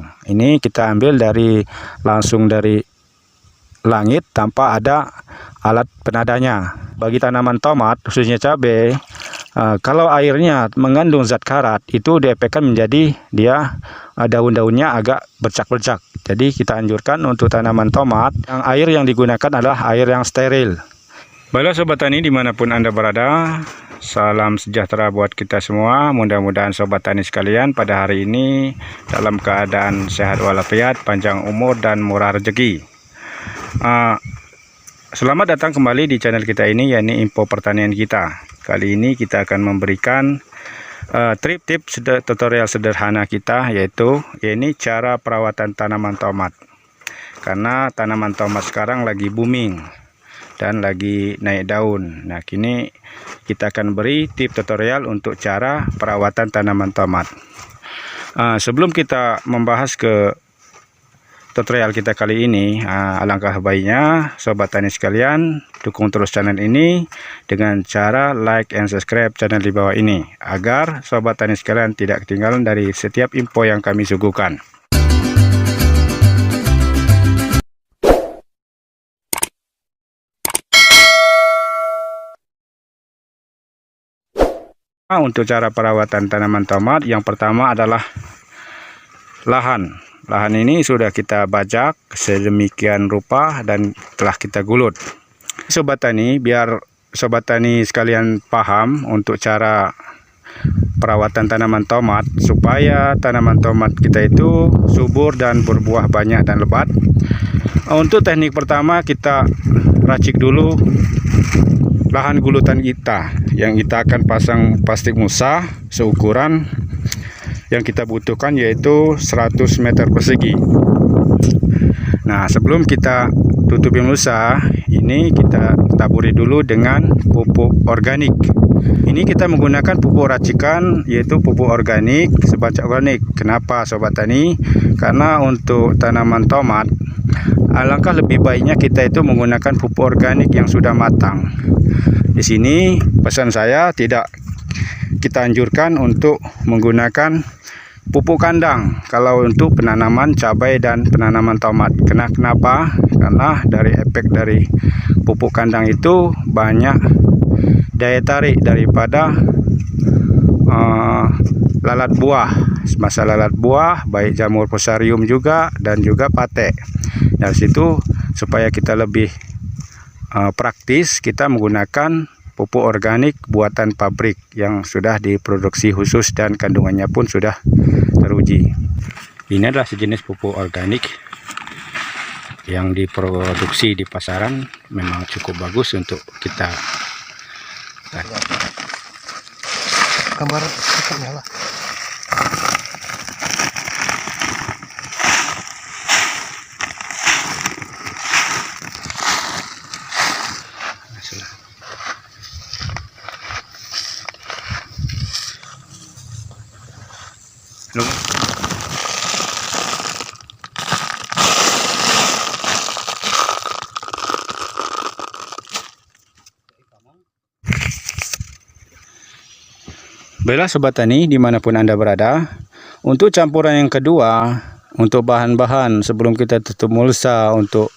kandang. Ini kita ambil langsung dari langit tanpa ada alat penadanya. Bagi tanaman tomat khususnya cabai, kalau airnya mengandung zat karat, itu diefekkan menjadi daun-daunnya agak bercak-bercak. Jadi kita anjurkan untuk tanaman tomat air yang digunakan adalah air yang steril. Baiklah sobat tani dimanapun Anda berada, salam sejahtera buat kita semua. Mudah-mudahan sobat tani sekalian pada hari ini dalam keadaan sehat walafiat, panjang umur dan murah rezeki. Selamat datang kembali di channel kita ini, yakni Info Pertanian kita. Kali ini kita akan memberikan tips tutorial sederhana kita, yaitu ini cara perawatan tanaman tomat. Karena tanaman tomat sekarang lagi booming dan lagi naik daun. Nah, kini kita akan beri tips tutorial untuk cara perawatan tanaman tomat. Sebelum kita membahas ke tutorial kita kali ini, alangkah baiknya sobat tani sekalian dukung terus channel ini dengan cara like and subscribe channel di bawah ini, agar sobat tani sekalian tidak ketinggalan dari setiap info yang kami suguhkan. Untuk cara perawatan tanaman tomat, yang pertama adalah lahan. Lahan ini sudah kita bajak sedemikian rupa dan telah kita gulut. Sobat tani, biar sobat tani sekalian paham untuk cara perawatan tanaman tomat, supaya tanaman tomat kita itu subur dan berbuah banyak dan lebat. Untuk teknik pertama, kita racik dulu lahan gulutan kita, yang kita akan pasang plastik musa seukuran yang kita butuhkan, yaitu 100 meter persegi. Nah, sebelum kita tutupi musa ini, kita taburi dulu dengan pupuk organik. Ini kita menggunakan pupuk racikan, yaitu pupuk organik sebaca organik. Kenapa sobat tani? Karena untuk tanaman tomat alangkah lebih baiknya kita itu menggunakan pupuk organik yang sudah matang. Di sini pesan saya, tidak kita anjurkan untuk menggunakan pupuk kandang kalau untuk penanaman cabai dan penanaman tomat. Kenapa? Karena dari efek dari pupuk kandang itu banyak daya tarik daripada lalat buah. Masa lalat buah, baik jamur fusarium juga dan juga patek. Dari situ supaya kita lebih praktis, kita menggunakan pupuk organik buatan pabrik yang sudah diproduksi khusus dan kandungannya pun sudah teruji. Ini adalah sejenis pupuk organik yang diproduksi di pasaran, memang cukup bagus untuk kita. Gambar stikernya lah. Baiklah sobat tani dimanapun Anda berada, untuk campuran yang kedua, untuk bahan-bahan sebelum kita tutup mulsa untuk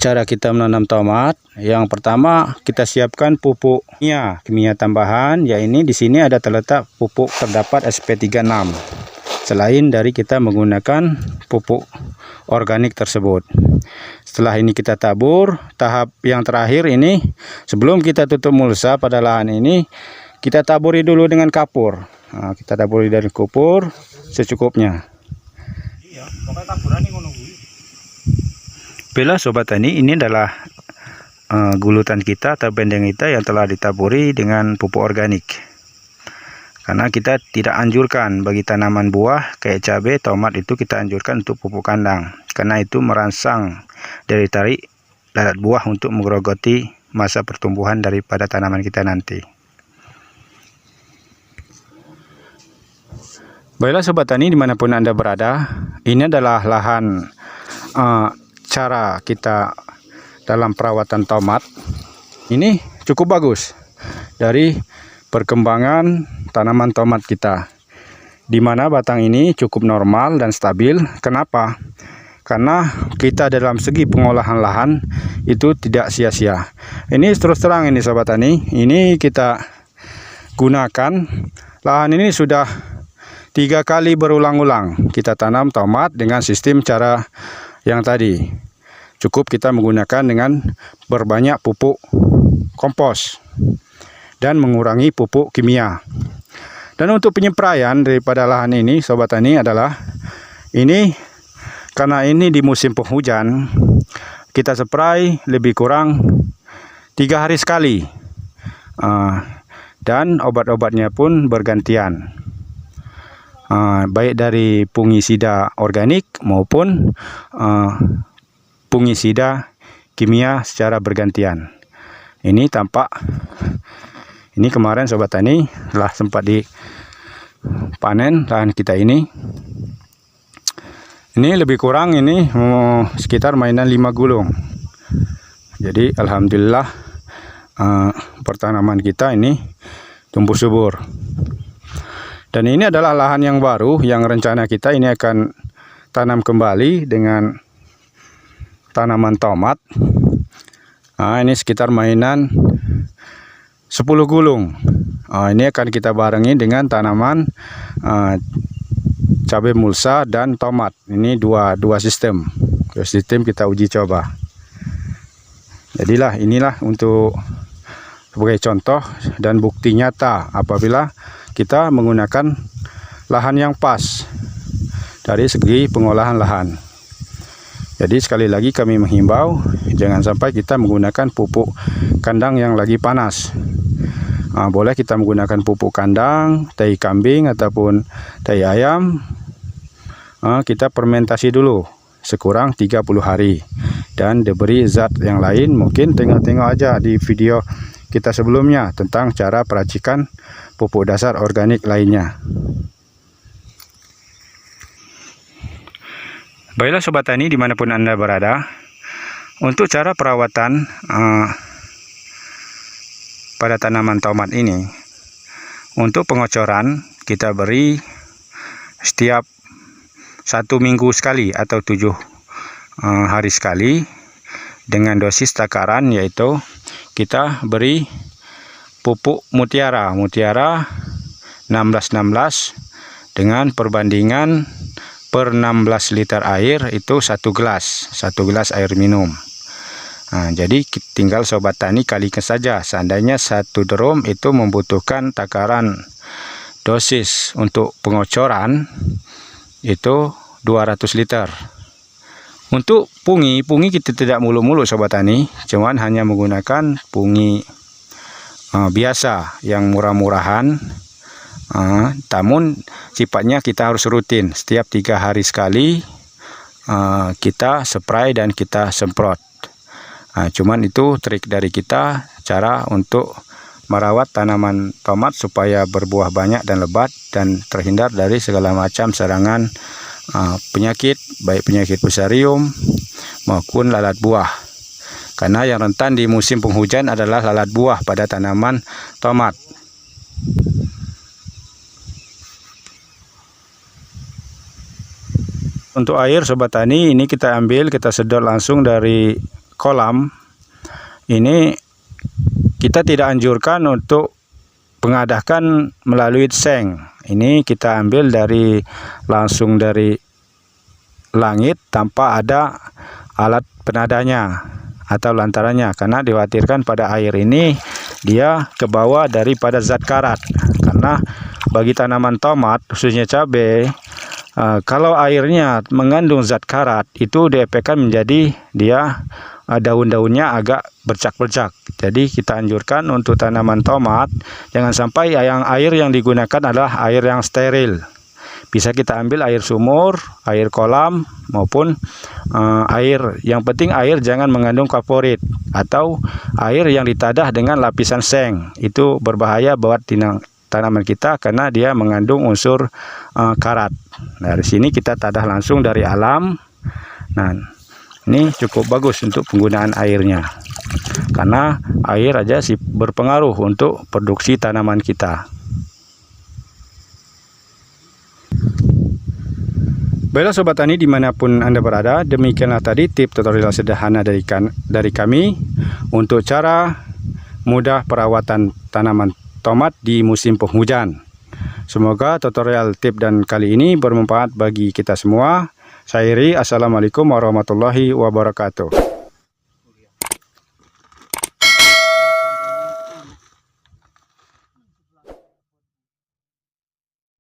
cara kita menanam tomat, yang pertama kita siapkan pupuk kimia tambahan, yaitu di sini ada terletak pupuk terdapat SP36. Selain dari kita menggunakan pupuk organik tersebut. Setelah ini kita tabur. Tahap yang terakhir ini, sebelum kita tutup mulsa pada lahan ini, kita taburi dulu dengan kapur. Nah, kita taburi dari kapur secukupnya. Bila sobat tani, ini adalah gulutan kita atau bendeng kita yang telah ditaburi dengan pupuk organik. Karena kita tidak anjurkan bagi tanaman buah kayak cabai, tomat itu kita anjurkan untuk pupuk kandang. Karena itu merangsang dari tarik lalat buah untuk menggerogoti masa pertumbuhan daripada tanaman kita nanti. Baiklah sobat tani dimanapun Anda berada, ini adalah lahan cara kita dalam perawatan tomat. Ini cukup bagus dari perkembangan tanaman tomat kita. di mana batang ini cukup normal dan stabil. Kenapa? Karena kita dalam segi pengolahan lahan itu tidak sia-sia. Ini terus terang ini sobat tani, ini kita gunakan lahan ini sudah 3 kali berulang-ulang kita tanam tomat dengan sistem cara yang tadi. Cukup kita menggunakan dengan berbanyak pupuk kompos dan mengurangi pupuk kimia. Dan untuk penyepraian daripada lahan ini sobat tani adalah ini, karena ini di musim penghujan, kita spray lebih kurang 3 hari sekali. Dan obat-obatnya pun bergantian. Baik dari fungisida organik maupun fungisida kimia secara bergantian. Ini tampak, ini kemarin sobat tani telah sempat dipanen lahan kita ini. Ini lebih kurang ini sekitar mainan 5 gulung. Jadi alhamdulillah pertanaman kita ini tumbuh subur. Dan ini adalah lahan yang baru yang rencana kita ini akan tanam kembali dengan tanaman tomat. Ini sekitar mainan 10 gulung. Ini akan kita barengi dengan tanaman cabai mulsa dan tomat. Ini dua sistem. Sistem kita uji coba. Jadilah inilah untuk sebagai contoh dan bukti nyata apabila kita menggunakan lahan yang pas dari segi pengolahan lahan. Jadi sekali lagi kami menghimbau jangan sampai kita menggunakan pupuk kandang yang lagi panas. Boleh kita menggunakan pupuk kandang, tai kambing ataupun tai ayam. Kita fermentasi dulu sekurang 30 hari dan diberi zat yang lain. Mungkin tengok-tengok aja di video kita sebelumnya tentang cara peracikan pupuk dasar organik lainnya. Baiklah sobat tani dimanapun Anda berada, untuk cara perawatan pada tanaman tomat ini, untuk pengocoran kita beri setiap 1 minggu sekali atau 7 hari sekali dengan dosis takaran, yaitu kita beri pupuk mutiara 16-16 dengan perbandingan per 16 liter air itu 1 gelas air minum. Jadi tinggal sobat tani kalikan saja. Seandainya 1 drum itu membutuhkan takaran dosis untuk pengocoran itu 200 liter. Untuk pungi kita tidak mulu-mulu sobat tani, cuman hanya menggunakan pungi biasa yang murah-murahan. Namun sifatnya kita harus rutin, setiap 3 hari sekali kita spray dan kita semprot. Cuman itu trik dari kita, cara untuk merawat tanaman tomat supaya berbuah banyak dan lebat dan terhindar dari segala macam serangan penyakit, baik penyakit fusarium maupun lalat buah. Karena yang rentan di musim penghujan adalah lalat buah pada tanaman tomat. Untuk air sobat tani, ini kita ambil, kita sedot langsung dari kolam. Ini kita tidak anjurkan untuk pengadahkan melalui seng. Ini kita ambil langsung dari langit tanpa ada alat penadanya atau lantarannya, karena dikhawatirkan pada air ini dia ke bawah daripada zat karat. Karena bagi tanaman tomat khususnya cabai, kalau airnya mengandung zat karat itu diefekkan menjadi dia daun-daunnya agak bercak-bercak. Jadi kita anjurkan untuk tanaman tomat jangan sampai air yang digunakan adalah air yang steril. Bisa kita ambil air sumur, air kolam maupun air, yang penting air jangan mengandung kaporit atau air yang ditadah dengan lapisan seng. Itu berbahaya buat tanaman kita karena dia mengandung unsur karat. Dari sini kita tadah langsung dari alam. Nah, ini cukup bagus untuk penggunaan airnya, karena air aja sih berpengaruh untuk produksi tanaman kita. Baiklah Sobat Tani dimanapun Anda berada, demikianlah tadi tips tutorial sederhana dari kami untuk cara mudah perawatan tanaman tomat di musim penghujan. Semoga tutorial tips dan kali ini bermanfaat bagi kita semua. Saya Iri, assalamualaikum warahmatullahi wabarakatuh.